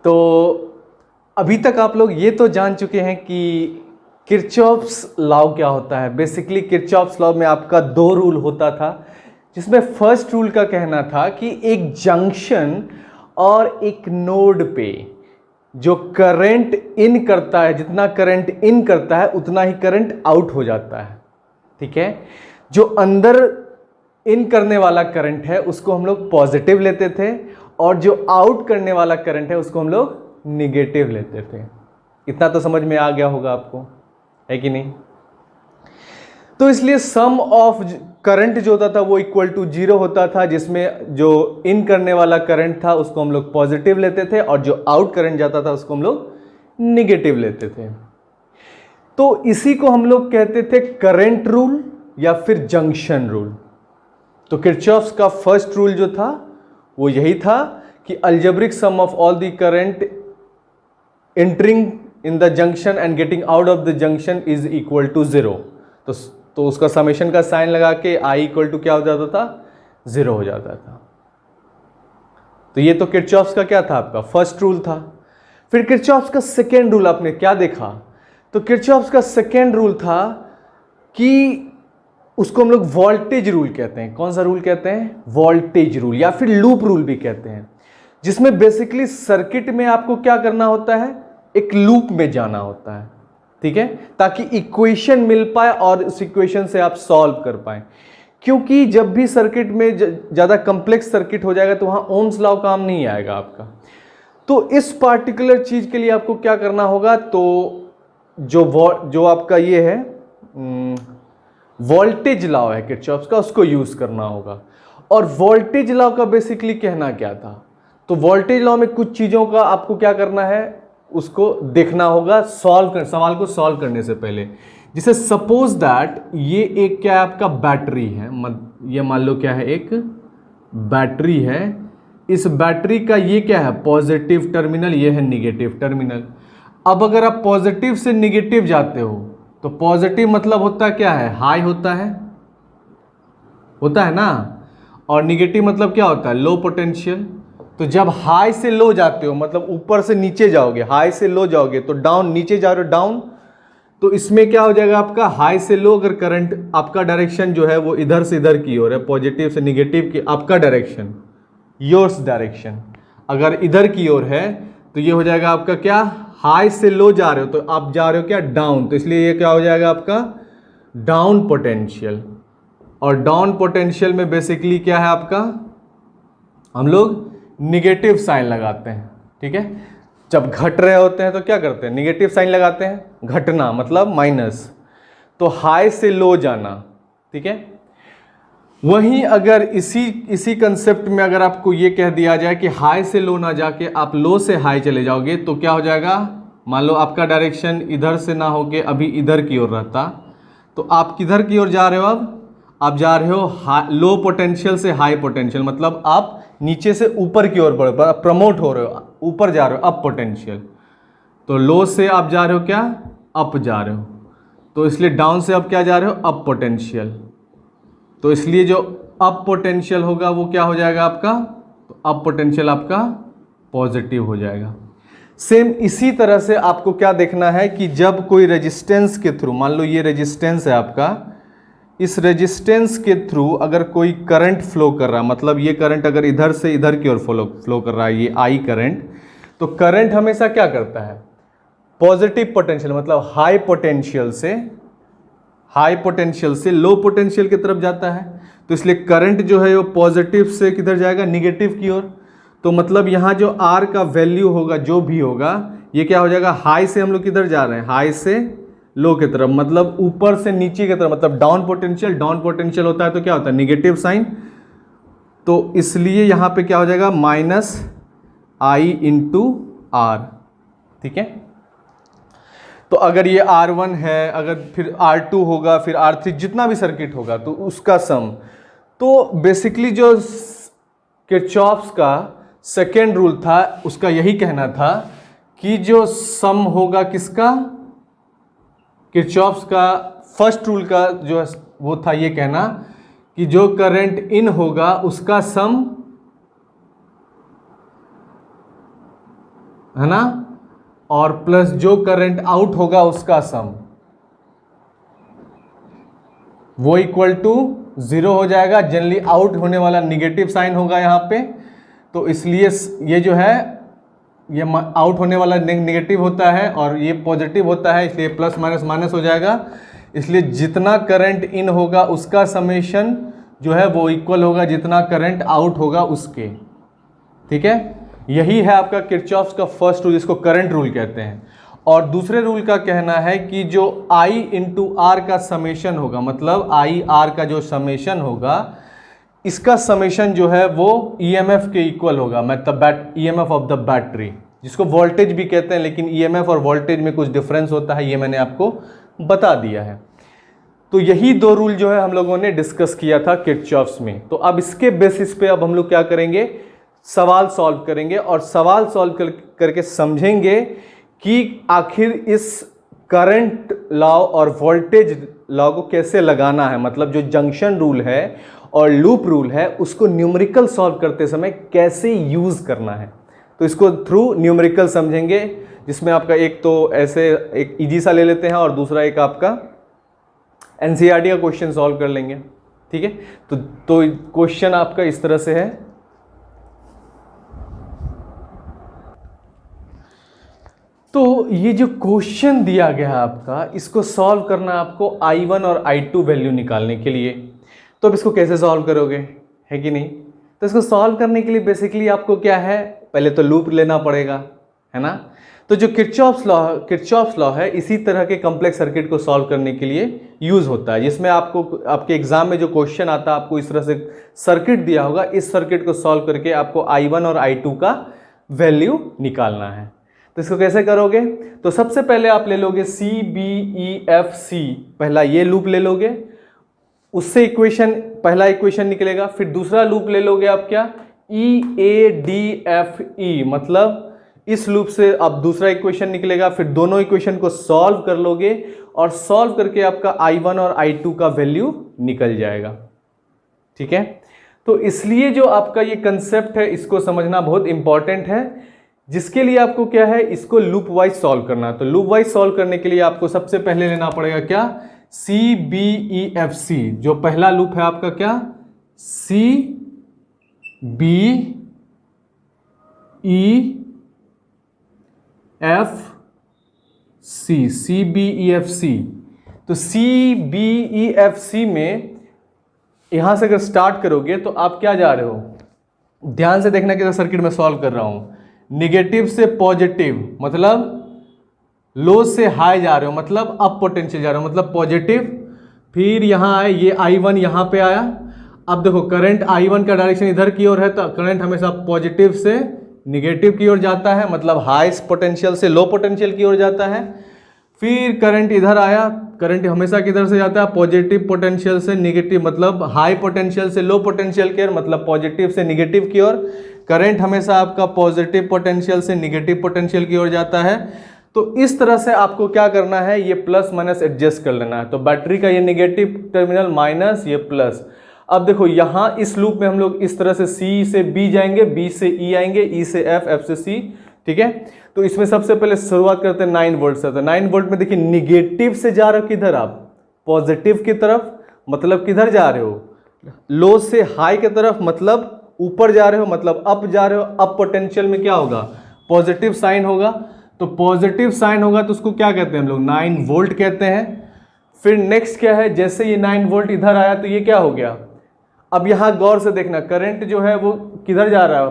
तो अभी तक आप लोग ये तो जान चुके हैं कि किरचॉफ्स लॉ क्या होता है। बेसिकली किरचॉफ्स लॉ में आपका दो रूल होता था, जिसमें फर्स्ट रूल का कहना था कि एक जंक्शन और एक नोड पे जो करंट इन करता है, जितना करंट इन करता है उतना ही करंट आउट हो जाता है। ठीक है, जो अंदर इन करने वाला करंट है उसको हम लोग पॉजिटिव लेते थे, और जो आउट करने वाला करंट है उसको हम लोग निगेटिव लेते थे। इतना तो समझ में आ गया होगा आपको, है कि नहीं? तो इसलिए सम ऑफ करंट जो होता था वो इक्वल टू 0 होता था, जिसमें जो इन करने वाला करंट था उसको हम लोग पॉजिटिव लेते थे, और जो आउट करंट जाता था उसको हम लोग निगेटिव लेते थे। तो इसी को हम लोग कहते थे करंट रूल या फिर जंक्शन रूल। तो किरचॉफ्स का फर्स्ट रूल जो था वो यही था कि algebraic sum of all the current entering in the junction and getting out of the junction is equal to 0। तो उसका समेशन का साइन लगा के आई इक्वल टू क्या हो जाता था? 0 हो जाता था। तो ये तो किरचॉफ्स का क्या था? आपका फर्स्ट रूल था। फिर किरचॉफ्स का सेकेंड रूल आपने क्या देखा? तो किरचॉफ्स का सेकेंड रूल था कि उसको हम लोग वोल्टेज रूल कहते हैं। कौन सा रूल कहते हैं? वोल्टेज रूल या फिर लूप रूल भी कहते हैं, जिसमें बेसिकली सर्किट में आपको क्या करना होता है? एक लूप में जाना होता है, ठीक है, ताकि इक्वेशन मिल पाए और उस इक्वेशन से आप सॉल्व कर पाए। क्योंकि जब भी सर्किट में ज़्यादा कॉम्प्लेक्स सर्किट हो जाएगा तो वहाँ ओम्स लॉ काम नहीं आएगा आपका। तो इस पार्टिकुलर चीज़ के लिए आपको क्या करना होगा? तो जो आपका ये है वोल्टेज लॉ है किरचॉफ्स का, उसको यूज़ करना होगा। और वोल्टेज लॉ का बेसिकली कहना क्या था? तो वोल्टेज लॉ में कुछ चीज़ों का आपको क्या करना है, उसको देखना होगा सवाल को सॉल्व करने से पहले। जैसे सपोज दैट ये एक क्या है आपका बैटरी है, ये मान लो क्या है, एक बैटरी है। इस बैटरी का ये क्या है? पॉजिटिव टर्मिनल, ये है निगेटिव टर्मिनल। अब अगर आप पॉजिटिव से निगेटिव जाते हो तो पॉजिटिव मतलब होता क्या है? हाई होता है ना, और निगेटिव मतलब क्या होता है? Low potential. तो जब हाई से लो जाते हो मतलब ऊपर से नीचे जाओगे, हाई से लो जाओगे तो डाउन, नीचे जा रहे हो डाउन, तो इसमें क्या हो जाएगा आपका? हाई से लो अगर करंट आपका डायरेक्शन जो है वो इधर से इधर की ओर है, पॉजिटिव से निगेटिव की, आपका डायरेक्शन, योर्स डायरेक्शन अगर इधर की ओर है तो ये हो जाएगा आपका क्या? हाई से लो जा रहे हो तो आप जा रहे हो क्या? डाउन। तो इसलिए ये क्या हो जाएगा आपका? Down potential. और डाउन पोटेंशियल में बेसिकली क्या है आपका? हम लोग निगेटिव साइन लगाते हैं, ठीक है। जब घट रहे होते हैं तो क्या करते हैं? निगेटिव साइन लगाते हैं, घटना मतलब माइनस। तो हाई से लो जाना, ठीक है। वहीं अगर इसी कंसेप्ट में अगर आपको ये कह दिया जाए कि हाई से लो ना जाके आप लो से हाई चले जाओगे तो क्या हो जाएगा? मान लो आपका डायरेक्शन इधर से ना होके अभी इधर की ओर रहता, तो आप किधर की ओर जा रहे हो? अब आप जा रहे हो लो पोटेंशियल से हाई पोटेंशियल, मतलब आप नीचे से ऊपर की ओर बढ़ प्रमोट हो रहे हो, ऊपर जा रहे हो, अप पोटेंशियल। तो लो से आप जा रहे हो क्या? अप जा रहे हो। तो इसलिए डाउन से आप क्या जा रहे हो? Up potential. तो इसलिए जो अप पोटेंशियल होगा वो क्या हो जाएगा आपका? तो अप पोटेंशियल आपका पॉजिटिव हो जाएगा। सेम इसी तरह से आपको क्या देखना है कि जब कोई रेजिस्टेंस के थ्रू, मान लो ये रेजिस्टेंस है आपका, इस रेजिस्टेंस के थ्रू अगर कोई करंट फ्लो कर रहा है, मतलब ये करंट अगर इधर से इधर की ओर फ्लो कर रहा है, ये आई करंट, तो करंट हमेशा क्या करता है? पॉजिटिव पोटेंशियल मतलब हाई पोटेंशियल से लो पोटेंशियल की तरफ जाता है। तो इसलिए करंट जो है वो पॉजिटिव से किधर जाएगा? निगेटिव की ओर। तो मतलब यहाँ जो आर का वैल्यू होगा, जो भी होगा, ये क्या हो जाएगा? हाई से हम लोग किधर जा रहे हैं? हाई से लो की तरफ, मतलब ऊपर से नीचे की तरफ, मतलब डाउन पोटेंशियल होता है तो क्या होता है? Negative sign. तो इसलिए यहाँ पे क्या हो जाएगा? माइनस आई इंटू आर, ठीक है। तो अगर ये R1 है, अगर फिर R2 होगा, फिर R3, जितना भी सर्किट होगा तो उसका सम। तो बेसिकली जो किरचॉफ्स का सेकेंड रूल था उसका यही कहना था कि जो सम होगा किसका? किरचॉफ्स का फर्स्ट रूल का जो वो था ये कहना कि जो करंट इन होगा उसका सम है ना, और प्लस जो करंट आउट होगा उसका सम, वो इक्वल टू 0 हो जाएगा। जनरली आउट होने वाला निगेटिव साइन होगा यहाँ पे, तो इसलिए ये जो है ये आउट होने वाला नेगेटिव होता है और ये पॉजिटिव होता है, इसलिए प्लस माइनस माइनस हो जाएगा। इसलिए जितना करंट इन होगा उसका समेशन जो है वो इक्वल होगा जितना करंट आउट होगा उसके। ठीक है, यही है आपका किरचॉफ्स का फर्स्ट रूल, जिसको करंट रूल कहते हैं। और दूसरे रूल का कहना है कि जो I इंटू आर का समेशन होगा, मतलब आई आर का जो समेशन होगा, इसका समेशन जो है वो EMF के इक्वल होगा, मतलब EMF ऑफ द बैटरी, जिसको वोल्टेज भी कहते हैं, लेकिन EMF और वोल्टेज में कुछ डिफरेंस होता है, ये मैंने आपको बता दिया है। तो यही दो रूल जो है हम लोगों ने डिस्कस किया था किरचॉफ्स में। तो अब इसके बेसिस पे अब हम लोग क्या करेंगे, सवाल सॉल्व करेंगे, और सवाल सॉल्व करके समझेंगे कि आखिर इस करंट लॉ और वोल्टेज लॉ को कैसे लगाना है, मतलब जो जंक्शन रूल है और लूप रूल है उसको न्यूमेरिकल सॉल्व करते समय कैसे यूज करना है। तो इसको थ्रू न्यूमेरिकल समझेंगे, जिसमें आपका एक तो ऐसे एक इजी सा ले लेते हैं और दूसरा एक आपका NCERT का क्वेश्चन सॉल्व कर लेंगे। ठीक है, तो क्वेश्चन आपका इस तरह से है। तो ये जो क्वेश्चन दिया गया है आपका, इसको सॉल्व करना आपको I1 और I2 वैल्यू निकालने के लिए। तो अब इसको कैसे सॉल्व करोगे, है कि नहीं। तो इसको सॉल्व करने के लिए बेसिकली आपको क्या है, पहले तो लूप लेना पड़ेगा, है ना। तो जो किरचॉफ्स लॉ है इसी तरह के कॉम्प्लेक्स सर्किट को सॉल्व करने के लिए यूज होता है, जिसमें आपको आपके एग्जाम में जो क्वेश्चन आता है आपको इस तरह से सर्किट दिया होगा, इस सर्किट को सॉल्व करके आपको I1 और I2 का वैल्यू निकालना है। तो इसको कैसे करोगे, तो सबसे पहले आप ले लोगे CBEFC, पहला ये लूप ले लोगे, उससे पहला इक्वेशन निकलेगा। फिर दूसरा लूप ले लोगे आप क्या, EADFE, मतलब इस लूप से अब दूसरा इक्वेशन निकलेगा। फिर दोनों इक्वेशन को सॉल्व कर लोगे और सॉल्व करके आपका I1 और I2 का वैल्यू निकल जाएगा। ठीक है, तो इसलिए जो आपका ये कंसेप्ट है इसको समझना बहुत इंपॉर्टेंट है, जिसके लिए आपको क्या है, इसको लूप वाइज सॉल्व करना। तो लूप वाइज सॉल्व करने के लिए आपको सबसे पहले लेना पड़ेगा क्या, CBEFC। जो पहला लूप है आपका क्या, CBEFC। तो CBEFC में यहां से अगर स्टार्ट करोगे तो आप क्या जा रहे हो, ध्यान से देखना कि सर्किट में सॉल्व कर रहा हूं। निगेटिव से पॉजिटिव मतलब लो से हाई जा रहे हो, मतलब अप पोटेंशियल जा रहे हो, मतलब पॉजिटिव। फिर यहां आए, ये I1 यहां पे आया। अब देखो करंट I1 का डायरेक्शन इधर की ओर है, तो करंट हमेशा पॉजिटिव से निगेटिव की ओर जाता है, मतलब हाई पोटेंशियल से लो पोटेंशियल की ओर जाता है। फिर करंट इधर आया, करंट हमेशा किधर से जाता है, पॉजिटिव पोटेंशियल से निगेटिव, मतलब हाई पोटेंशियल से लो पोटेंशियल की ओर, मतलब पॉजिटिव से निगेटिव की ओर। करंट हमेशा आपका पॉजिटिव पोटेंशियल से निगेटिव पोटेंशियल की ओर जाता है। तो इस तरह से आपको क्या करना है, ये प्लस माइनस एडजस्ट कर लेना है। तो बैटरी का ये निगेटिव टर्मिनल माइनस, ये प्लस। अब देखो यहां इस लूप में हम लोग इस तरह से C से B जाएंगे, B से E आएंगे, E से F, F से C। ठीक है, तो इसमें सबसे पहले शुरुआत करते हैं 9 वोल्ट से। तो 9 वोल्ट में देखिए निगेटिव से जा रहे हो किधर, आप पॉजिटिव की तरफ, मतलब किधर जा रहे हो, लो से हाई की तरफ, मतलब ऊपर जा रहे हो, मतलब अप जा रहे हो। अप पोटेंशियल में क्या होगा, पॉजिटिव साइन होगा। तो पॉजिटिव साइन होगा तो उसको क्या कहते हैं हम लोग, 9 वोल्ट कहते हैं। फिर नेक्स्ट क्या है, जैसे ये 9 वोल्ट इधर आया तो ये क्या हो गया, अब यहां गौर से देखना, करंट जो है वो किधर जा रहा है,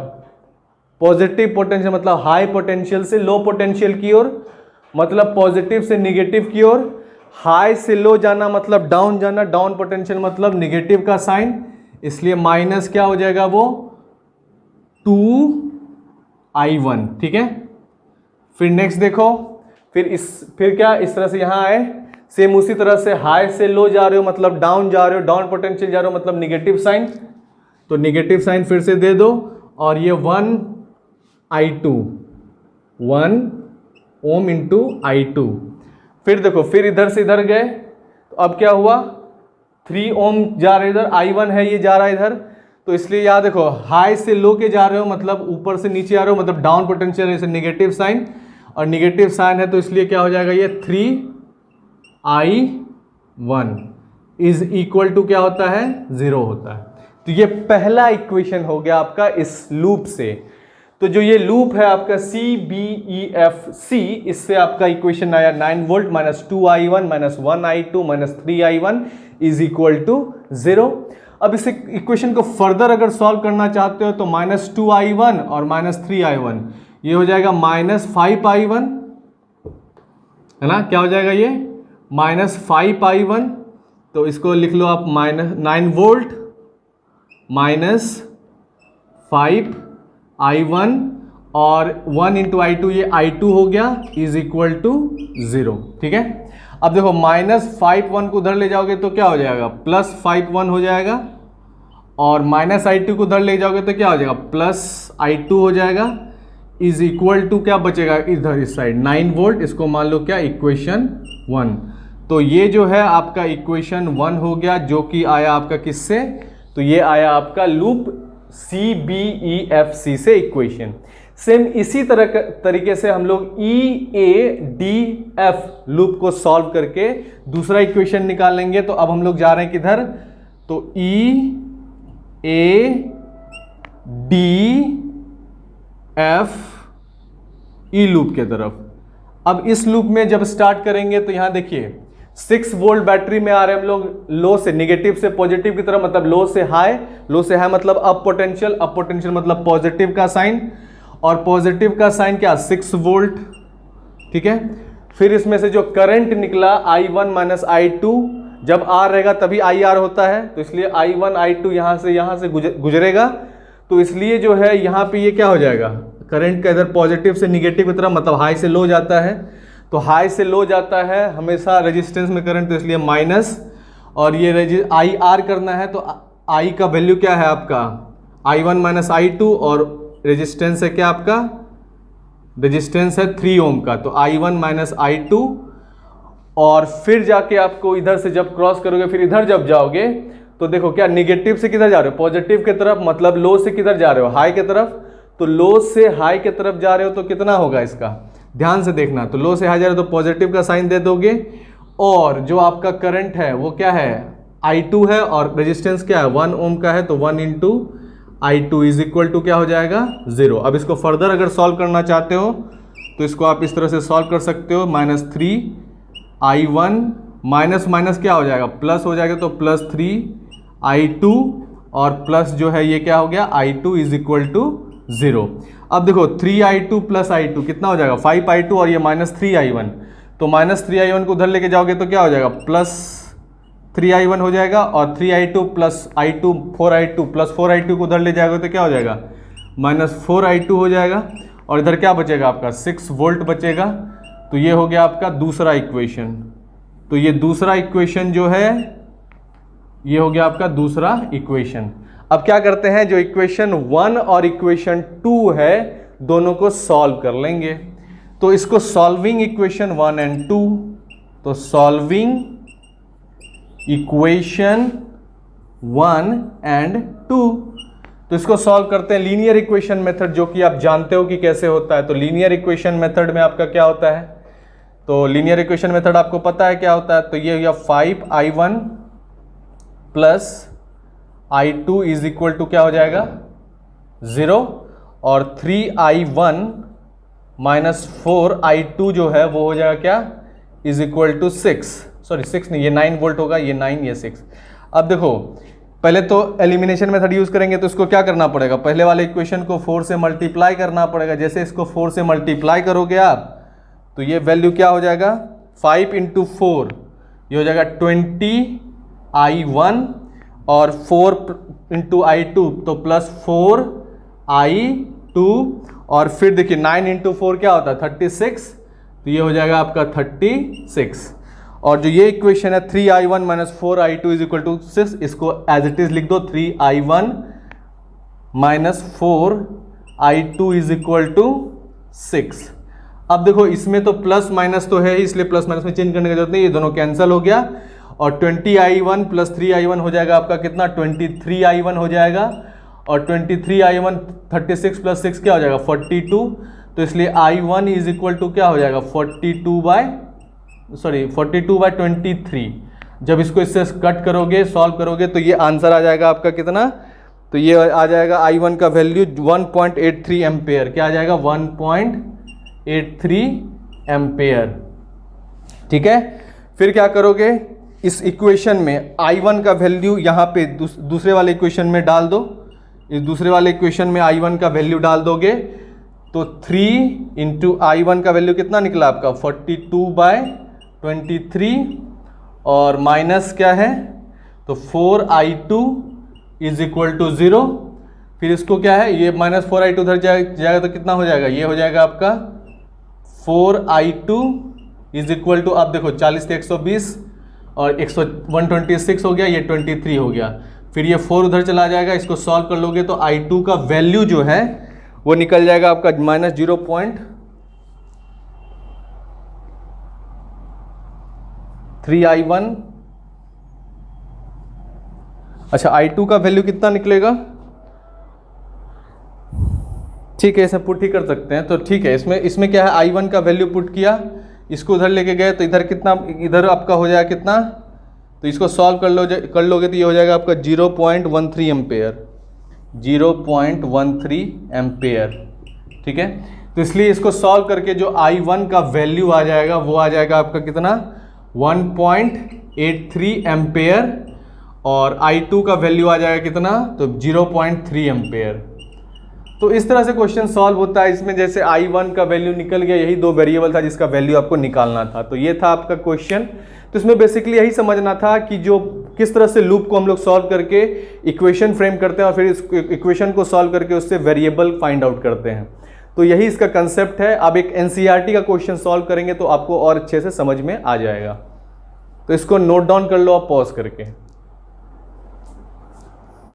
पॉजिटिव पोटेंशियल, मतलब हाई पोटेंशियल से लो पोटेंशियल की ओर, मतलब पॉजिटिव से निगेटिव की ओर। हाई से लो जाना मतलब डाउन जाना, डाउन पोटेंशियल मतलब निगेटिव का साइन, इसलिए माइनस क्या हो जाएगा वो 2I1। ठीक है, फिर नेक्स्ट देखो, फिर क्या, इस तरह से यहां आए, सेम उसी तरह से हाई से लो जा रहे हो मतलब डाउन जा रहे हो, डाउन पोटेंशियल जा रहे हो मतलब निगेटिव साइन। तो निगेटिव साइन फिर से दे दो, और ये 1I2, 1 ओम इंटू I2। फिर देखो, फिर इधर से इधर गए, तो अब क्या हुआ, 3 ओम जा रहे इधर, I1 है ये जा रहा है इधर, तो इसलिए याद रखो, हाई से लो के जा रहे हो मतलब ऊपर से नीचे आ रहे हो, मतलब डाउन पोटेंशियल है, नेगेटिव साइन, और नेगेटिव साइन है तो इसलिए क्या हो जाएगा, ये 3I1 इज इक्वल टू क्या होता है, 0 होता है। तो ये पहला इक्वेशन हो गया आपका इस लूप से। तो जो ये लूप है आपका CBEFC, इससे आपका इक्वेशन आया 9 volt minus 2I1 minus 1I2 minus 3I1 is equal to 0। अब इस इक्वेशन को फर्दर अगर सॉल्व करना चाहते हो तो माइनस 2I1 और माइनस 3I1 ये हो जाएगा माइनस 5I1, है ना, क्या हो जाएगा ये माइनस 5I1। तो इसको लिख लो आप माइनस 9 वोल्ट माइनस 5I1 और 1 इंटू I2 ये I2 हो गया इज इक्वल टू 0। ठीक है, अब देखो माइनस 5I1 को उधर ले जाओगे तो क्या हो जाएगा, प्लस 5I1 हो जाएगा, और माइनस I2 को उधर ले जाओगे तो क्या हो जाएगा, प्लस I2 हो जाएगा, इज इक्वल टू क्या बचेगा इधर इस साइड 9 वोल्ट, इसको मान लो क्या इक्वेशन 1। तो ये जो है आपका इक्वेशन 1 हो गया, जो कि आया आपका किससे, तो ये आया आपका लूप CBEFC से इक्वेशन। सेम इसी तरीके से हम लोग EADF लूप को सॉल्व करके दूसरा इक्वेशन निकालेंगे। तो अब हम लोग जा रहे हैं किधर, तो EADF लूप के तरफ। अब इस लूप में जब स्टार्ट करेंगे तो यहां देखिए 6 वोल्ट बैटरी में आ रहे हैं हम लोग लो से नेगेटिव से पॉजिटिव की तरफ, मतलब लो से हाई मतलब अप पोटेंशियल मतलब पॉजिटिव का साइन, और पॉजिटिव का साइन क्या 6 वोल्ट। ठीक है, फिर इसमें से जो करंट निकला I1 माइनस I2, जब R रहेगा तभी IR होता है, तो इसलिए I1 I2 यहां से गुजरेगा, तो इसलिए जो है यहाँ पे ये क्या हो जाएगा, करंट का इधर पॉजिटिव से निगेटिव की तरफ, मतलब हाई से लो जाता है, तो हाई से लो जाता है हमेशा रेजिस्टेंस में करंट, तो इसलिए माइनस, और ये IR करना है तो I का वैल्यू क्या है आपका I1 माइनस I2, और रेजिस्टेंस है क्या आपका, रेजिस्टेंस है 3 ओम का, तो I1 माइनस I2, और फिर जाके आपको इधर से जब क्रॉस करोगे, फिर इधर जब जाओगे तो देखो क्या निगेटिव से किधर जा रहे हो, पॉजिटिव की तरफ, मतलब लो से किधर जा रहे हो, हाई की तरफ, तो लो से हाई की तरफ जा रहे हो तो कितना होगा इसका, ध्यान से देखना, तो लो से हाई जा रहे हो तो पॉजिटिव का साइन दे दोगे, और जो आपका करंट है वो क्या है I2 है, और रेजिस्टेंस क्या है 1 ओम का है, तो 1 into I2 is equal to क्या हो जाएगा 0। अब इसको फर्दर अगर सॉल्व करना चाहते हो तो इसको आप इस तरह से सॉल्व कर सकते हो, माइनस 3I1 माइनस माइनस क्या हो जाएगा प्लस हो जाएगा, तो प्लस 3I2, और प्लस जो है ये क्या हो गया I2 इज इक्वल टू 0। अब देखो 3I2 प्लस I2 कितना हो जाएगा 5I2, और ये माइनस 3I1, तो माइनस 3I1 को उधर लेके जाओगे तो क्या हो जाएगा प्लस 3I1 हो जाएगा, और 3I2 plus I2 4I2 plus 4I2 को उधर ले जाओगे तो क्या हो जाएगा माइनस 4I2 हो जाएगा, और इधर क्या बचेगा आपका 6 वोल्ट बचेगा। तो ये हो गया आपका दूसरा इक्वेशन। तो ये दूसरा इक्वेशन जो है ये हो गया आपका दूसरा इक्वेशन। अब क्या करते हैं, जो इक्वेशन 1 और इक्वेशन 2 है दोनों को सॉल्व कर लेंगे। तो इसको सॉल्विंग इक्वेशन 1 एंड 2, तो सॉल्विंग इक्वेशन 1 एंड 2, तो इसको सॉल्व करते हैं लीनियर इक्वेशन मेथड, जो कि आप जानते हो कि कैसे होता है। तो लीनियर इक्वेशन मेथड में आपका क्या होता है, तो लीनियर इक्वेशन मेथड आपको पता है क्या होता है, तो ये हो गया 5I1 plus I2 is equal to क्या हो जाएगा 0, और 3I1 माइनस 4I2 जो है वो हो जाएगा क्या इज इक्वल टू 6 नहीं, ये 9 वोल्ट होगा, ये 9 ये 6। अब देखो पहले तो एलिमिनेशन मेथड यूज करेंगे, तो इसको क्या करना पड़ेगा, पहले वाले इक्वेशन को 4 से मल्टीप्लाई करना पड़ेगा। जैसे इसको 4 से मल्टीप्लाई करोगे आप तो ये वैल्यू क्या हो जाएगा 5 इंटू 4 ये हो जाएगा 20I1, और 4 इंटू I2 तो प्लस 4I2, और फिर देखिए 9 इंटू 4 क्या होता है 36, तो ये हो जाएगा आपका 36। और जो ये इक्वेशन है 3I1 minus 4I2 is equal to 6, इसको एज इट इज लिख दो 3I1 minus 4I2 is equal to 6। अब देखो इसमें तो प्लस माइनस तो है ही, इसलिए प्लस माइनस में चेंज करने की जरूरत नहीं, ये दोनों कैंसिल हो गया, और 20i1 प्लस 3i1 हो जाएगा आपका कितना, 23i1 हो जाएगा। और 23i1 36 प्लस 6 क्या हो जाएगा, 42। तो इसलिए i1 इज इक्वल टू क्या हो जाएगा, 42/23। जब इसको इससे कट करोगे, सॉल्व करोगे, तो ये आंसर आ जाएगा आपका कितना, तो ये आ जाएगा i1 का वैल्यू 1.83 एम्पेयर। क्या आ जाएगा, 1.83 एम्पेयर। ठीक है, फिर क्या करोगे, इस इक्वेशन में i1 का वैल्यू यहाँ पे दूसरे वाले इक्वेशन में डाल दो। इस दूसरे वाले इक्वेशन में i1 का वैल्यू डाल दोगे तो 3 इंटू i1 का वैल्यू कितना निकला आपका, 42/23 और माइनस क्या है, तो 4i2 इज इक्वल टू 0। फिर इसको क्या है, ये माइनस 4i2 उधर जाएगा तो कितना हो जाएगा, ये हो जाएगा आपका 4i2 इज इक्वल टू, आप देखो 40 से 120 और 126 हो गया, ये 23 हो गया। फिर ये 4 उधर चला जाएगा, इसको सॉल्व कर लोगे तो i2 का वैल्यू जो है वो निकल जाएगा आपका माइनस 0.3i1। अच्छा, i2 का वैल्यू कितना निकलेगा, ठीक है, इसे पुट ही कर सकते हैं। तो ठीक है, इसमें क्या है, i1 का वैल्यू पुट किया, इसको उधर लेके गए तो इधर कितना, इधर आपका हो जाएगा कितना, तो इसको सॉल्व कर लोगे तो ये हो जाएगा आपका 0.13 एम्पेयर, 0.13 एम्पेयर। ठीक है, तो इसलिए इसको सॉल्व करके जो i1 का वैल्यू आ जाएगा वो आ जाएगा आपका कितना, 1.83 एम्पेयर और i2 का वैल्यू आ जाएगा कितना, तो 0.3 एम्पेयर। तो इस तरह से क्वेश्चन सॉल्व होता है। इसमें जैसे i1 का वैल्यू निकल गया, यही दो वेरिएबल था जिसका वैल्यू आपको निकालना था। तो ये था आपका क्वेश्चन। तो इसमें बेसिकली यही समझना था कि जो किस तरह से लूप को हम लोग सॉल्व करके इक्वेशन फ्रेम करते हैं और फिर इस इक्वेशन को सॉल्व करके उससे वेरिएबल फाइंड आउट करते हैं। तो यही इसका कंसेप्ट है। अब एक एनसीईआरटी का क्वेश्चन सॉल्व करेंगे तो आपको और अच्छे से समझ में आ जाएगा। तो इसको नोट डाउन कर लो आप पॉज करके।